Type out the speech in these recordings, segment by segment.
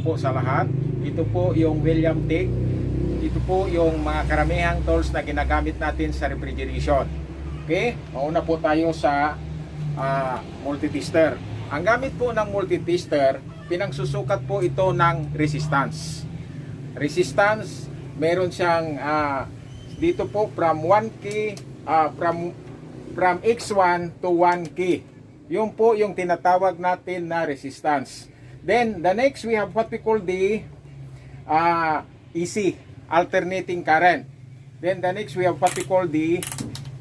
lang po sa lahat. Ito po yung William TIG. Ito po yung mga karamihang tools na ginagamit natin sa refrigeration. Okay? Mauna po tayo sa multi-tester. Ang gamit po ng multi-tester, pinangsusukat po ito ng resistance. Resistance, meron siyang dito po from 1K, from X1 to 1K. Yun po yung tinatawag natin na resistance. Then, the next we have what we call the EC, alternating current. Then, the next we have what we call the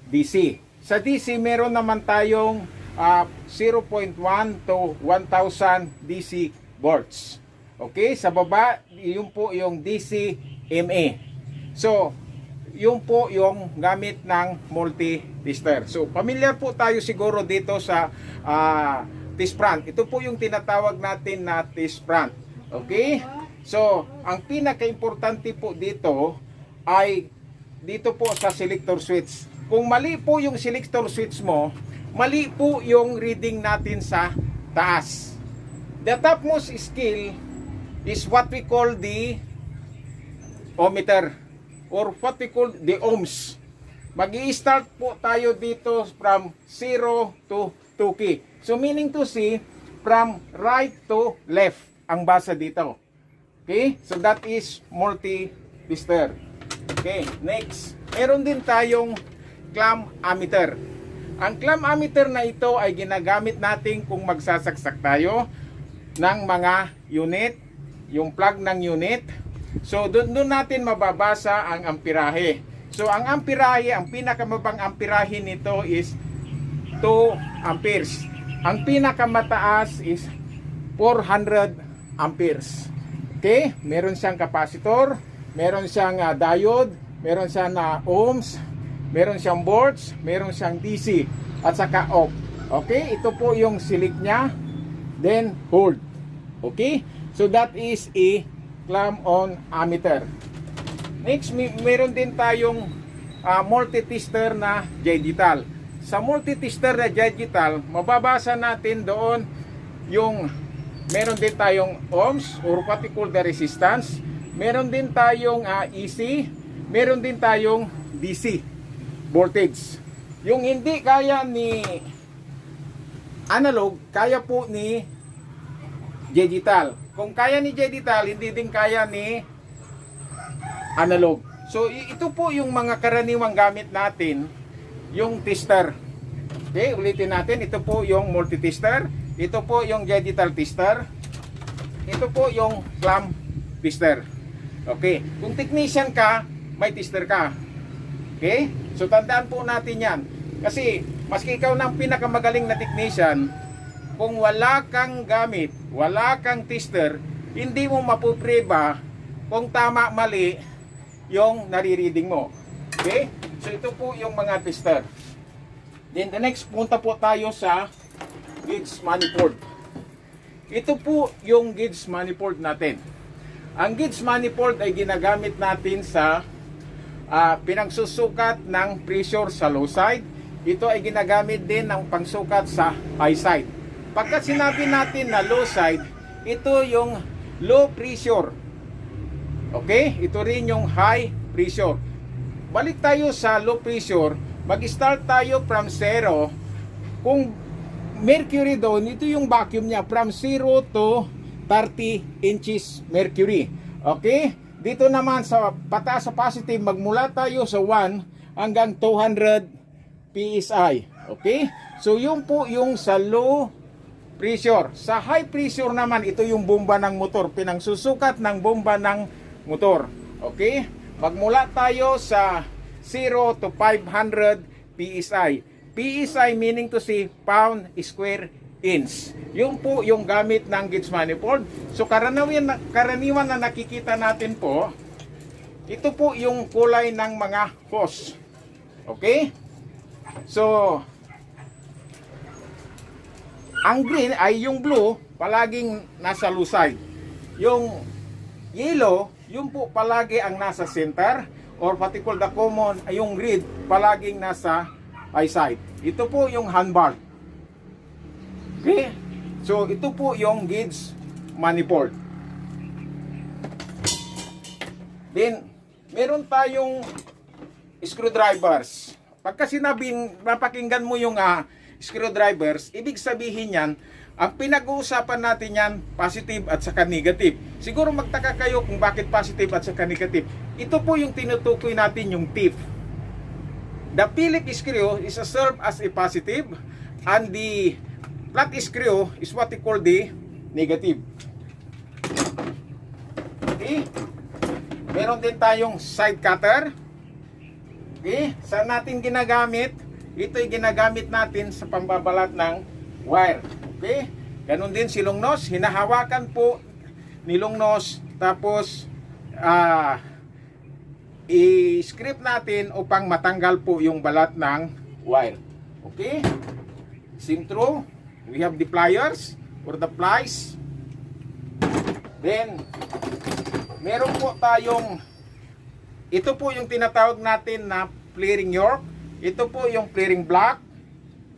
DC. Sa DC, meron naman tayong 0.1 to 1,000 DC volts. Okay? Sa baba, yun po yung DC MA. So, yun po yung gamit ng multi-tester. So, familiar po tayo siguro dito sa test front. Ito po yung tinatawag natin na test front. Okay? So, ang pinaka-importante po dito ay dito po sa selector switch. Kung mali po yung selector switch mo, mali po yung reading natin sa taas. The topmost scale is what we call the ohmmeter or what we call the ohms. Mag-i-start po tayo dito from 0 to 2K. So meaning to say, from right to left ang basa dito. Okay? So that is multi-tester. Okay, next. Meron din tayong clamp ammeter. Ang clamp ammeter na ito ay ginagamit natin kung magsasaksak tayo ng mga unit, yung plug ng unit. So doon natin mababasa ang amperahe. So ang amperahe, ang pinakamabang amperahe nito is 2 amperes. Ang pinakamataas is 400 amperes. Okay? Meron siyang capacitor, meron siyang diode, meron siyang ohms, meron siyang volts, meron siyang DC at saka off. Okay? Ito po yung select niya. Then hold. Okay? So that is a clamp on ammeter. Next, meron din tayong multi-tester na digital. Sa multi-tester na digital, mababasa natin doon yung meron din tayong ohms or what we call the resistance. Meron din tayong EC, meron din tayong DC voltage. Yung hindi kaya ni analog, kaya po ni digital. Kung kaya ni digital, hindi din kaya ni analog. So ito po yung mga karaniwang gamit natin, yung tester. Okay, ulitin natin. Ito po yung multi-tester. Ito po yung digital tester. Ito po yung clamp tester. Okay, kung technician ka, may tester ka. Okay, so tandaan po natin yan. Kasi maski ikaw ng pinakamagaling na technician, kung wala kang gamit, wala kang tester, hindi mo mapupreba kung tama mali yung nare-reading mo. Okay? So ito po yung mga tester. Then the next, punta po tayo sa gauge manifold. Ito po yung gauge manifold natin. Ang gauge manifold ay ginagamit natin sa pinagsusukat ng pressure sa low side. Ito ay ginagamit din ng pangsukat sa high side. Pagka sinabi natin na low side, ito yung low pressure. Okay? Ito rin yung high pressure. Balik tayo sa low pressure. Mag-start tayo from 0. Kung mercury doon, ito yung vacuum niya. From 0 to 30 inches mercury. Okay? Dito naman sa pataas sa positive, magmula tayo sa 1 hanggang 200 PSI. Okay? So yun po yung sa low pressure. Sa high pressure naman, ito yung bomba ng motor. Pinangsusukat ng bomba ng motor. Okay? Magmula tayo sa 0 to 500 PSI. PSI meaning to say pound square inch. Yun po yung gamit ng gauge manifold. So karaniwan na nakikita natin po, ito po yung kulay ng mga hose. Okay? So ang green ay yung blue, palaging nasa low side. Yung yellow, yung po palagi ang nasa center, or what we call the common, ay yung red, palaging nasa high side. Ito po yung handbar. Okay? So ito po yung gauge manifold. Then, meron tayong screwdrivers. Pagka sinabing, napakinggan mo yung screwdrivers, ibig sabihin yan, ang pinag-uusapan natin yan, positive at saka negative. Siguro magtaka kayo kung bakit positive at saka negative. Ito po yung tinutukoy natin, yung tip. The Phillips screw is served as a positive and the flat screw is what we call the negative. Okay? Meron din tayong side cutter. Okay? Saan natin ginagamit? Ito'y ginagamit natin sa pambabalat ng wire. Okay? Ganon din si long nose. Hinahawakan po ni long nose. Tapos, i-script natin upang matanggal po yung balat ng wire. Okay? Same through. We have the pliers or the plies. Then, meron po tayong, ito po yung tinatawag natin na flaring York. Ito po yung flaring block.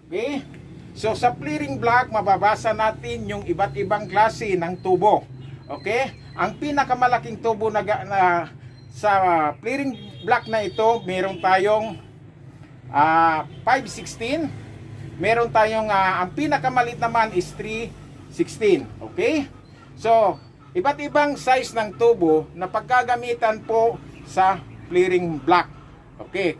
Okay? So, sa flaring block, mababasa natin yung iba't ibang klase ng tubo. Okay? Ang pinakamalaking tubo na sa flaring block na ito, meron tayong 516. Meron tayong, ang pinakamalit naman is 316. Okay? So, iba't ibang size ng tubo na pagkagamitan po sa flaring block. Okay?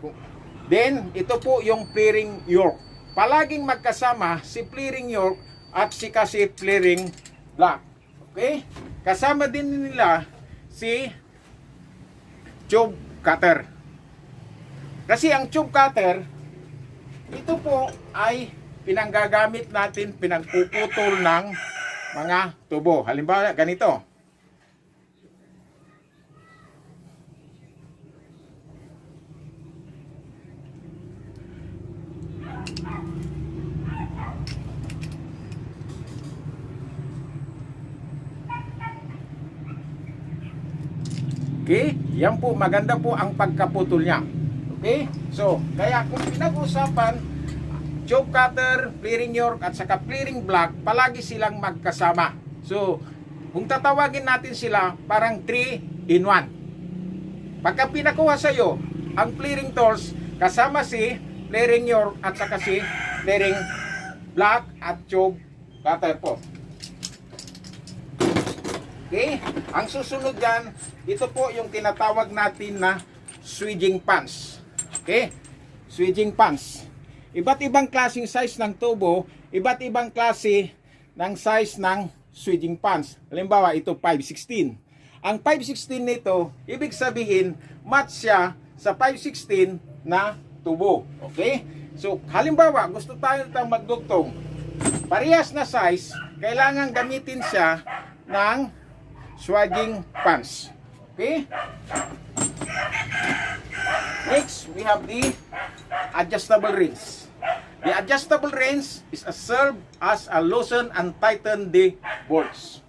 Then, ito po yung flaring York. Palaging magkasama si flaring York at si flaring block. Okay? Kasama din nila si tube cutter. Kasi ang tube cutter, ito po ay pinanggagamit natin, pinagpuputol ng mga tubo. Halimbawa, ganito. Okay? Yan po, maganda po ang pagkaputol niya. Okay? So, kaya kung pinag-usapan, tube cutter, flaring York, at saka flaring block, palagi silang magkasama. So, kung tatawagin natin sila, parang 3 in 1. Pagka pinakuha sa iyo, ang flaring tools, kasama si flaring York, at saka si flaring block at tube cutter po. Okay? Ang susunod dyan, ito po yung tinatawag natin na switching pans. Okay? Switching pans. Iba't ibang klaseng size ng tubo, iba't ibang klase ng size ng switching pans. Halimbawa, ito 516. Ang 516 nito, ibig sabihin, match siya sa 516 na tubo. Okay? So, halimbawa, gusto tayo magdugtong. Parehas na size, kailangan gamitin siya ng switching pans. Okay? Next, we have the adjustable wrench. The adjustable wrench is served as a loosen and tighten the bolts.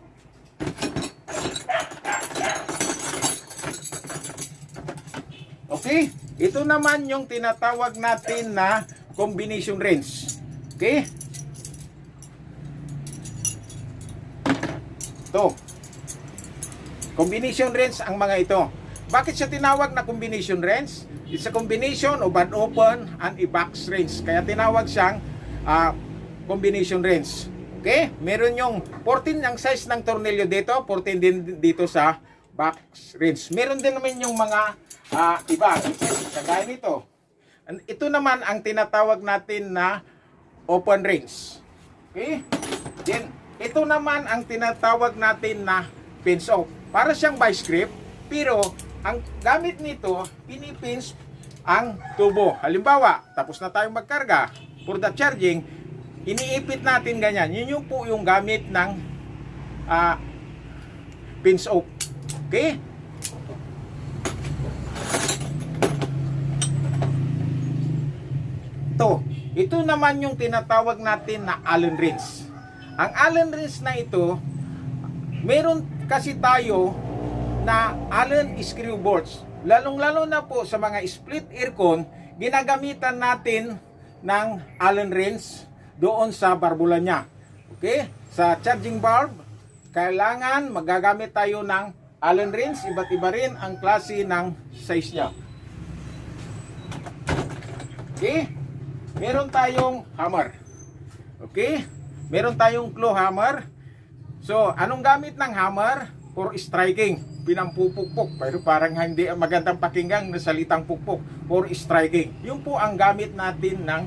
Okay? Ito naman yung tinatawag natin na combination wrench. Okay? Ito. Combination wrench ang mga ito. Bakit siya tinawag na combination wrench? It's a combination of an open and a box wrench. Kaya tinawag siyang combination wrench. Okay? Meron yung 14 ang size ng tornilyo dito, 14 din dito sa box wrench. Meron din naman yung mga iba, kagaya nito. Ito naman ang tinatawag natin na open wrench. Okay? Then, ito naman ang tinatawag natin na pinch off. Para siyang vice grip, pero ang gamit nito, pinipinch ang tubo. Halimbawa, tapos na tayong magkarga, for the charging, iniipit natin ganyan. Yun yung po yung gamit ng pinch off. Okay? Ito naman yung tinatawag natin na Allen wrench. Ang Allen wrench na ito, meron kasi tayo na Allen screw bolts. Lalong-lalo na po sa mga split aircon, ginagamitan natin ng Allen wrench doon sa barbula niya. Okay? Sa charging bulb, kailangan magagamit tayo ng Allen wrench, iba't iba rin ang klase ng size niya. Okay? Meron tayong hammer. Okay? Meron tayong claw hammer. So, anong gamit ng hammer? For striking. Pinampupukpok. Pero parang hindi magandang pakinggan na salitang pukpok. For striking. Yun po ang gamit natin ng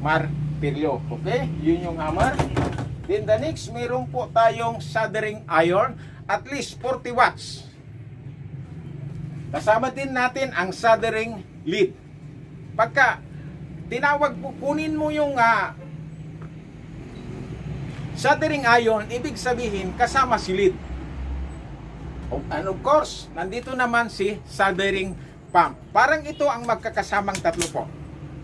martilyo. Okay? Yun yung hammer. Then the next, meron po tayong soldering iron. At least 40 watts. Kasama din natin ang soldering lead. Pagka tinawag po, kunin mo yung soldering iron, ibig sabihin kasama si lead. And of course, nandito naman si soldering pump. Parang ito ang magkakasamang tatlo po.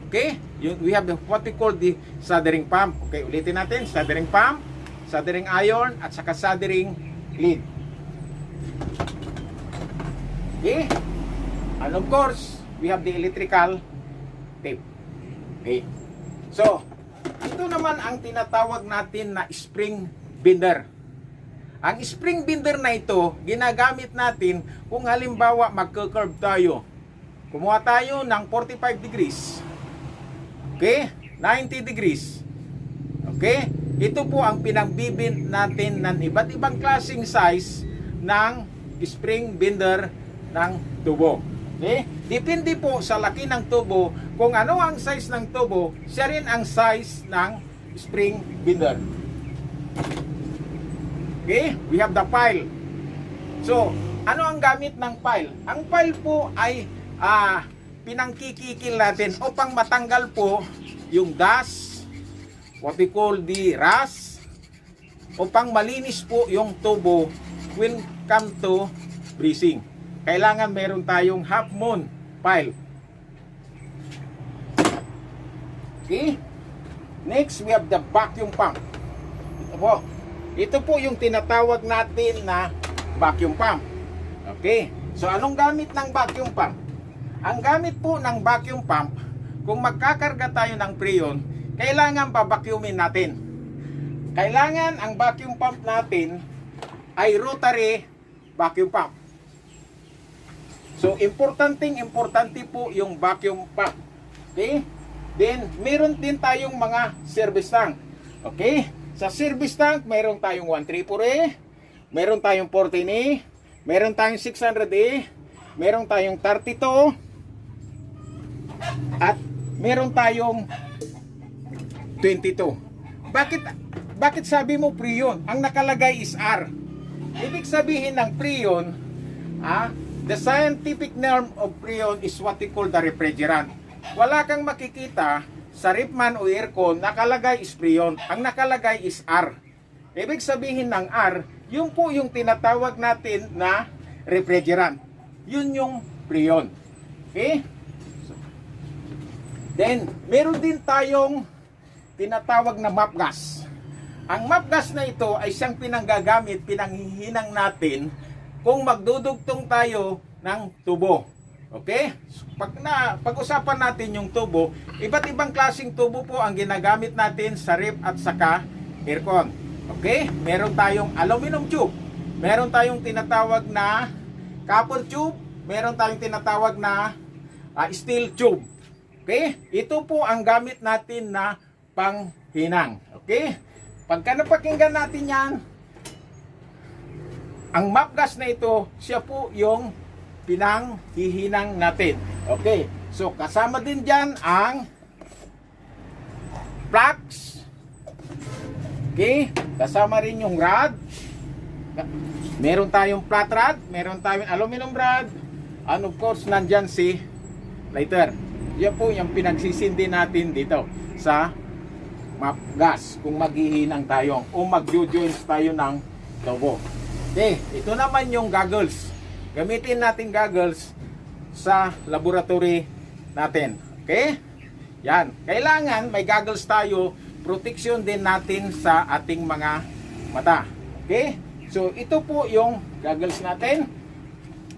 Okay? We have what we call the soldering pump. Okay, ulitin natin. Soldering pump, soldering iron, at saka soldering lead. Okay? And of course, we have the electrical tape. Okay. So, ito naman ang tinatawag natin na spring bender. Ang spring bender na ito, ginagamit natin kung halimbawa magka-curve tayo. Kumuha tayo ng 45 degrees. Okay? 90 degrees. Okay? Ito po ang pinagbibind natin ng iba't ibang klaseng size ng spring bender ng tubo. Okay? Depende po sa laki ng tubo, kung ano ang size ng tubo, siya rin ang size ng spring bender. Okay? We have the file. So, ano ang gamit ng file? Ang file po ay pinangkikikil natin upang matanggal po yung dust, what we call the rust, upang malinis po yung tubo when come to greasing. Kailangan meron tayong half moon file. Okay? Next, we have the vacuum pump. Ito po yung tinatawag natin na vacuum pump. Okay? So, anong gamit ng vacuum pump? Ang gamit po ng vacuum pump, kung magkakarga tayo ng preyon, kailangan babacuumin natin. Kailangan ang vacuum pump natin ay rotary vacuum pump. So, importante po yung vacuum pump. Okay? Then, meron din tayong mga service tank. Okay? Sa service tank, meron tayong 134A, meron tayong 14A, meron tayong 600A, meron tayong 32, at meron tayong 22. Bakit sabi mo preyon? Ang nakalagay is R. Ibig sabihin ng preyon, the scientific name of preyon is what we call the refrigerant. Wala kang makikita sa ripman o aircon nakalagay is preyon. Ang nakalagay is R. Ibig sabihin ng R, yun po yung tinatawag natin na refrigerant. Yun yung preyon. Okay? Then, meron din tayong tinatawag na map gas. Ang map gas na ito ay siyang pinanggagamit, pinanghihinang natin kung magdudugtong tayo ng tubo. Okay? Pag-usapan natin yung tubo, iba't ibang klaseng tubo po ang ginagamit natin sa ref at saka aircon. Okay? Meron tayong aluminum tube. Meron tayong tinatawag na copper tube. Meron tayong tinatawag na steel tube. Okay? Ito po ang gamit natin na panghinang. Okay? Pagka napakinggan natin yan, ang map gas na ito, siya po yung pinanghihinang natin. Okay. So, kasama din dyan ang plugs. Okay. Kasama rin yung rod. Meron tayong flat rod. Meron tayong aluminum rod. And of course, nandyan si lighter. Yan po yung pinagsisindi natin dito sa map gas. Kung maghihinang tayo o mag-joins tayo ng tubo. Okay. Ito naman yung goggles. Gamitin natin goggles sa laboratory natin. Okay? Yan. Kailangan may goggles tayo. Protection din natin sa ating mga mata. Okay? So, ito po yung goggles natin.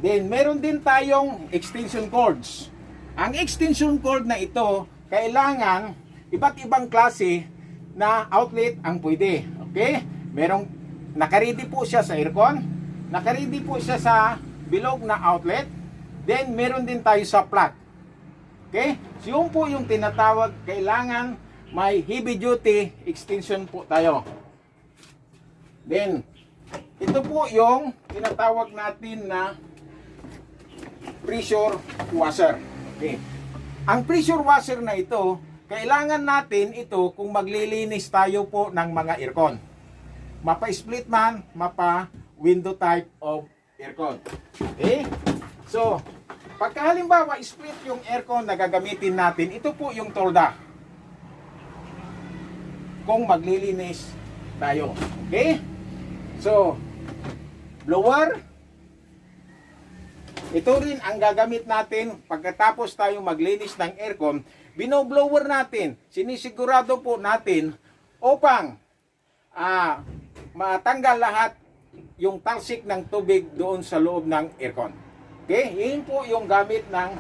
Then, meron din tayong extension cords. Ang extension cord na ito, kailangan iba't ibang klase na outlet ang pwede. Okay? Merong nakaredy po siya sa aircon. Nakaready po siya sa bilog na outlet. Then meron din tayo sa plug. Okay? So yun po yung tinatawag, kailangan may heavy duty extension po tayo. Then ito po yung tinatawag natin na pressure washer. Okay. Ang pressure washer na ito, kailangan natin ito kung maglilinis tayo po ng mga aircon. Mapa-split man, mapa-window type of aircon. Okay? So, pagka halimbawa split yung aircon na gagamitin natin, ito po yung tolda. Kung maglilinis tayo. Okay? So, blower. Ito rin ang gagamit natin pagkatapos tayo maglinis ng aircon. Binoblower natin. Sinisigurado po natin upang matanggal lahat yung talsik ng tubig doon sa loob ng aircon. Okay? Yun po yung gamit ng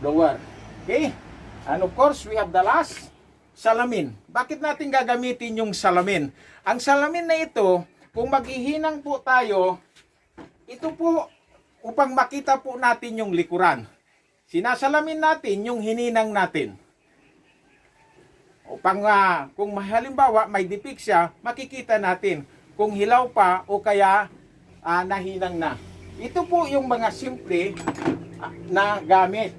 blower. Okay? And of course, we have the last, salamin. Bakit natin gagamitin yung salamin? Ang salamin na ito, kung maghihinang po tayo, ito po upang makita po natin yung likuran. Sinasalamin natin yung hininang natin. Upang kung halimbawa may dipik siya, makikita natin kung hilaw pa o kaya nahinang na. Ito po yung mga simple na gamit.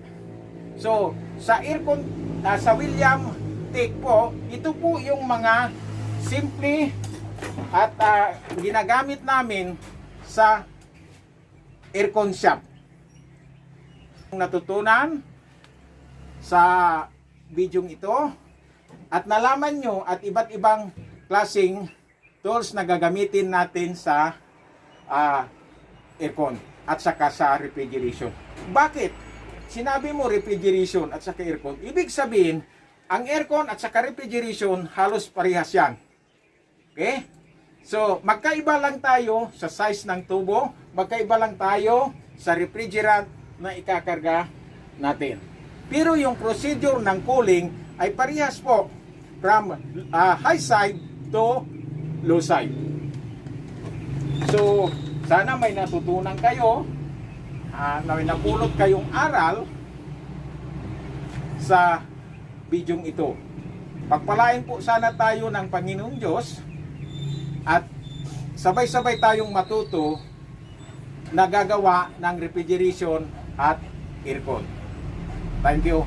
So, sa aircon, sa William Take po, ito po yung mga simple at ginagamit namin sa aircon shop. Natutunan sa bidyong ito at nalaman nyo at iba't ibang klaseng tools na gagamitin natin sa aircon at saka sa refrigeration. Bakit? Sinabi mo refrigeration at saka aircon. Ibig sabihin, ang aircon at saka refrigeration halos parehas yan. Okay? So, magkaiba lang tayo sa size ng tubo, magkaiba lang tayo sa refrigerant na ikakarga natin. Pero yung procedure ng cooling ay parehas po from high side to low side. So, sana may natutunan kayo, may napulot kayong aral sa bidyong ito. Pagpalain po sana tayo ng Panginoong Diyos at sabay-sabay tayong matuto na gagawa ng refrigeration at aircon. Thank you.